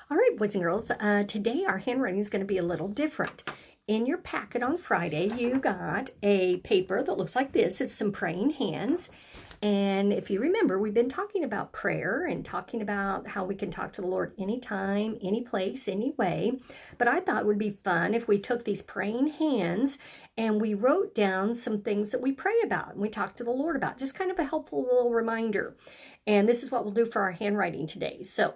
All right, boys and girls, today our handwriting is going to be a little different. In your packet on Friday, you got a paper that looks like this. It's some praying hands. And if you remember, we've been talking about prayer and talking about how we can talk to the Lord anytime, any place, any way. But I thought it would be fun if we took these praying hands and we wrote down some things that we pray about and we talk to the Lord about. Just kind of a helpful little reminder. And this is what we'll do for our handwriting today. So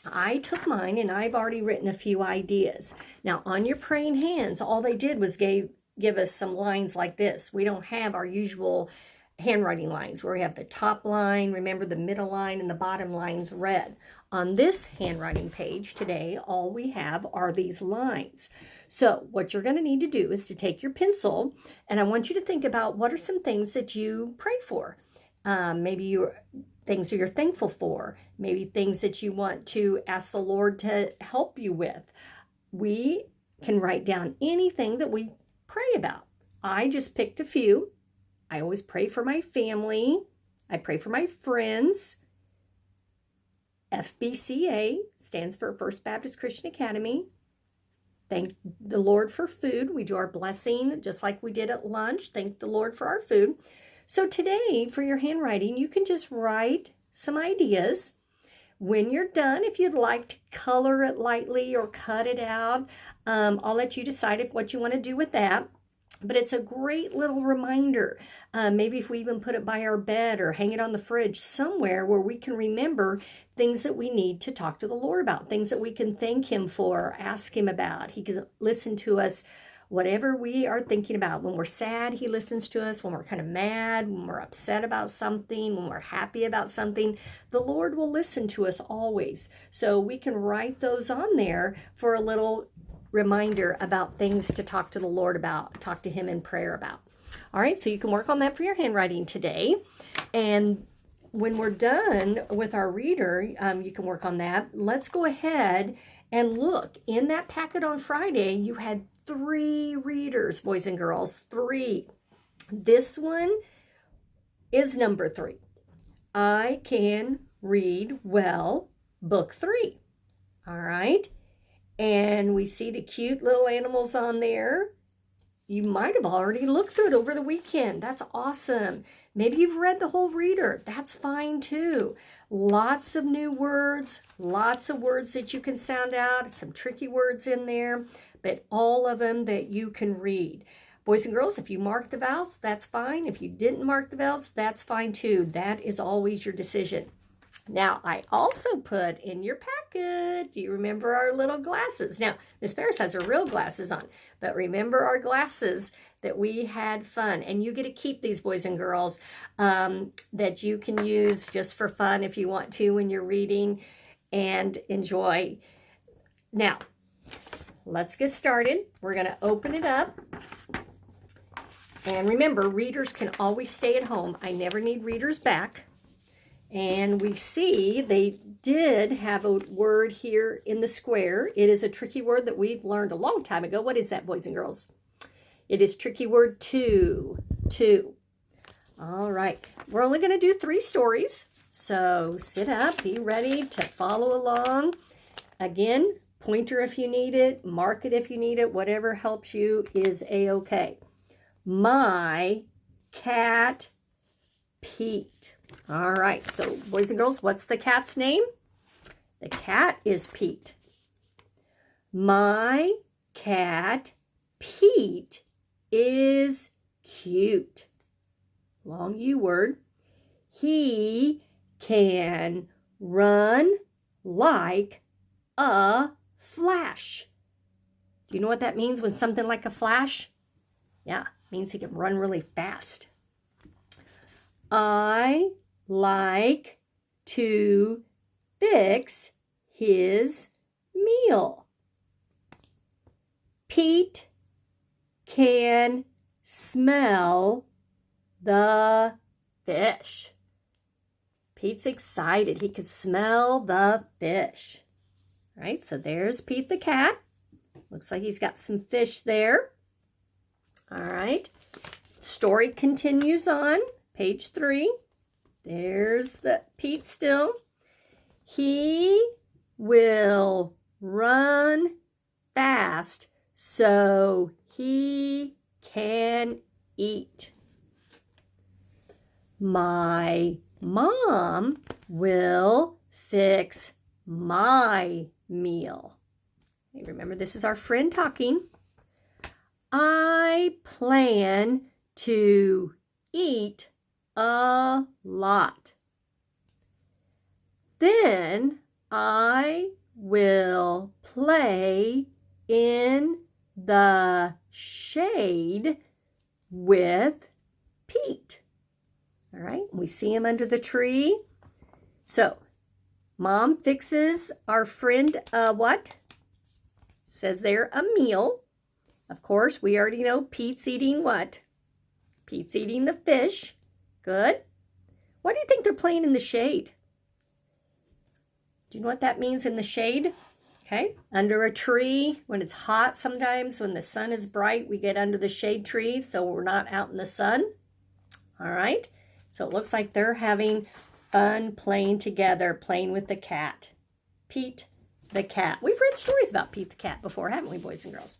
I took mine and I've already written a few ideas. Now on your praying hands, all they did was give us some lines like this. We don't have our usual handwriting lines where we have the top line, remember the middle line and the bottom line's red. On this handwriting page today, all we have are these lines. So what you're going to need to do is to take your pencil and I want you to think about what are some things that you pray for. Maybe things that you're thankful for, maybe things that you want to ask the Lord to help you with. We can write down anything that we pray about. I just picked a few. I always pray for my family. I pray for my friends. FBCA stands for First Baptist Christian Academy. Thank the Lord for food. We do our blessing just like we did at lunch. Thank the Lord for our food. So today, for your handwriting, you can just write some ideas. When you're done, if you'd like to color it lightly or cut it out, I'll let you decide what you want to do with that. But it's a great little reminder. Maybe if we even put it by our bed or hang it on the fridge somewhere where we can remember things that we need to talk to the Lord about, things that we can thank Him for, ask Him about. He can listen to us. Whatever we are thinking about, when we're sad, He listens to us. When we're kind of mad, when we're upset about something, when we're happy about something, the Lord will listen to us always. So we can write those on there for a little reminder about things to talk to the Lord about, talk to Him in prayer about. All right, so you can work on that for your handwriting today. And when we're done with our reader, you can work on that. Let's go ahead and look. In that packet on Friday, you had 3 readers, boys and girls, 3. This one is number 3. I can read well, book 3. All right. And we see the cute little animals on there. You might have already looked through it over the weekend. That's awesome. Maybe you've read the whole reader. That's fine too. Lots of new words, lots of words that you can sound out, some tricky words in there, but all of them that you can read. Boys and girls, if you marked the vowels, that's fine. If you didn't mark the vowels, that's fine too. That is always your decision. Now, I also put in your packet, do you remember our little glasses? Now, Miss Paris has her real glasses on, but remember our glasses that we had fun. And you get to keep these, boys and girls, that you can use just for fun if you want to when you're reading and enjoy. Now, let's get started. We're going to open it up. And remember, readers can always stay at home. I never need readers back. And we see they did have a word here in the square. It is a tricky word that we've learned a long time ago. What is that, boys and girls? It is tricky word to. All right. We're only going to do 3 stories. So sit up, be ready to follow along. Again, pointer if you need it, mark it if you need it, whatever helps you is a-okay. My cat Pete. All right, so boys and girls, what's the cat's name? The cat is Pete. My cat Pete is cute. Long U word. He can run like a flash. Do you know what that means when something like a flash? Yeah, it means he can run really fast. I like to fix his meal. Pete can smell the fish. Pete's excited. He can smell the fish. All right, so there's Pete the cat. Looks like he's got some fish there. All right, story continues on. Page 3, there's the Pete still. He will run fast so he can eat. My mom will fix my meal. Hey, remember, this is our friend talking. I plan to eat a lot. Then I will play in the shade with Pete. All right, we see him under the tree. So, Mom fixes our friend what? Says there a meal. Of course, we already know Pete's eating what? Pete's eating the fish. Good. Why do you think they're playing in the shade? Do you know what that means, in the shade? Okay, under a tree, when it's hot sometimes, when the sun is bright, we get under the shade tree so we're not out in the sun. All right, so it looks like they're having fun playing together, playing with the cat. Pete the cat. We've read stories about Pete the cat before, haven't we, boys and girls?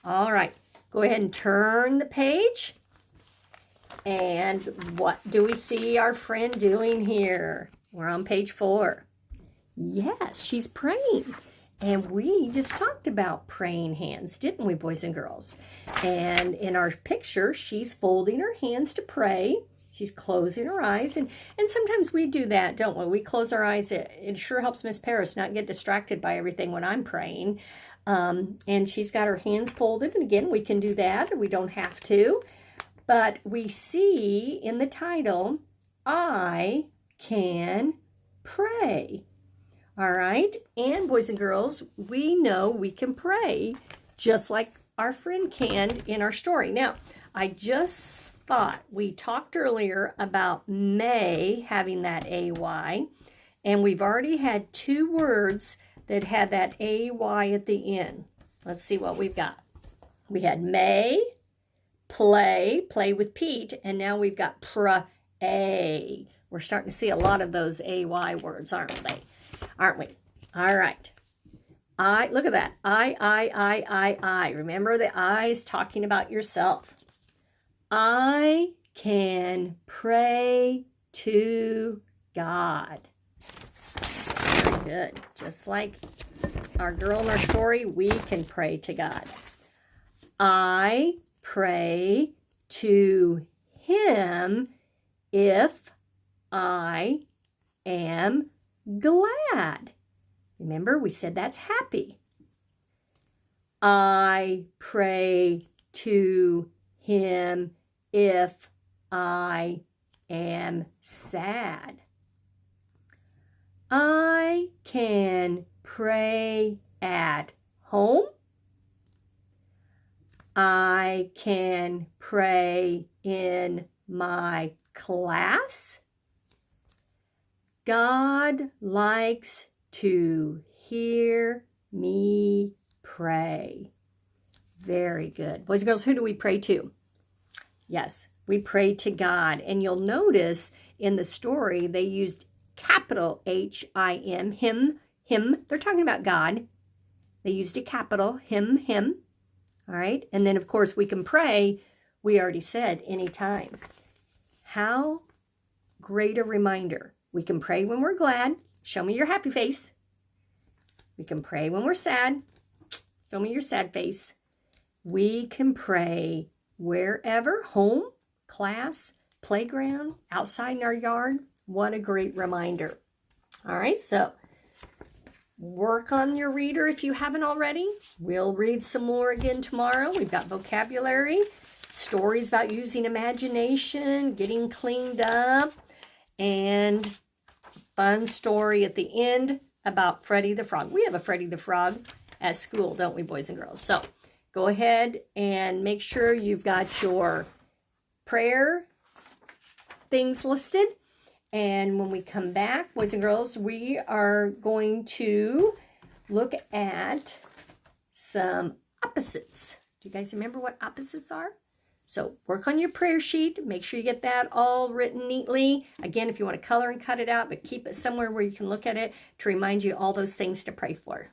All right, go ahead and turn the page. And what do we see our friend doing here? We're on page 4. Yes, she's praying. And we just talked about praying hands, didn't we, boys and girls? And in our picture, she's folding her hands to pray. She's closing her eyes. And sometimes we do that, don't we? We close our eyes. It sure helps Miss Paris not get distracted by everything when I'm praying. And she's got her hands folded. And again, we can do that, or we don't have to. But we see in the title, I can pray. All right, and boys and girls, we know we can pray just like our friend can in our story. Now, I just thought we talked earlier about may having that AY, and we've already had 2 words that had that AY at the end. Let's see what we've got. We had may, play with Pete, and now we've got pray. We're starting to see a lot of those AY words, aren't we? All right. Look at that. I. Remember, the I is talking about yourself. I can pray to God. Very good. Just like our girl in our story, we can pray to God. I pray to Him if I am glad. Remember, we said that's happy. I pray to Him if I am sad. I can pray at home. I can pray in my class. God likes to hear me pray. Very good. Boys and girls, who do we pray to? Yes, we pray to God. And you'll notice in the story, they used capital H-I-M, him. They're talking about God. They used a capital, him. All right. And then, of course, we can pray, we already said, anytime. How great a reminder. We can pray when we're glad. Show me your happy face. We can pray when we're sad. Show me your sad face. We can pray wherever, home, class, playground, outside in our yard. What a great reminder. All right, so work on your reader if you haven't already. We'll read some more again tomorrow. We've got vocabulary, stories about using imagination, getting cleaned up, and fun story at the end about Freddie the Frog. We have a Freddie the Frog at school, don't we, boys and girls? So go ahead and make sure you've got your prayer things listed. And when we come back, boys and girls, we are going to look at some opposites. Do you guys remember what opposites are? So work on your prayer sheet. Make sure you get that all written neatly. Again, if you want to color and cut it out, but keep it somewhere where you can look at it to remind you all those things to pray for.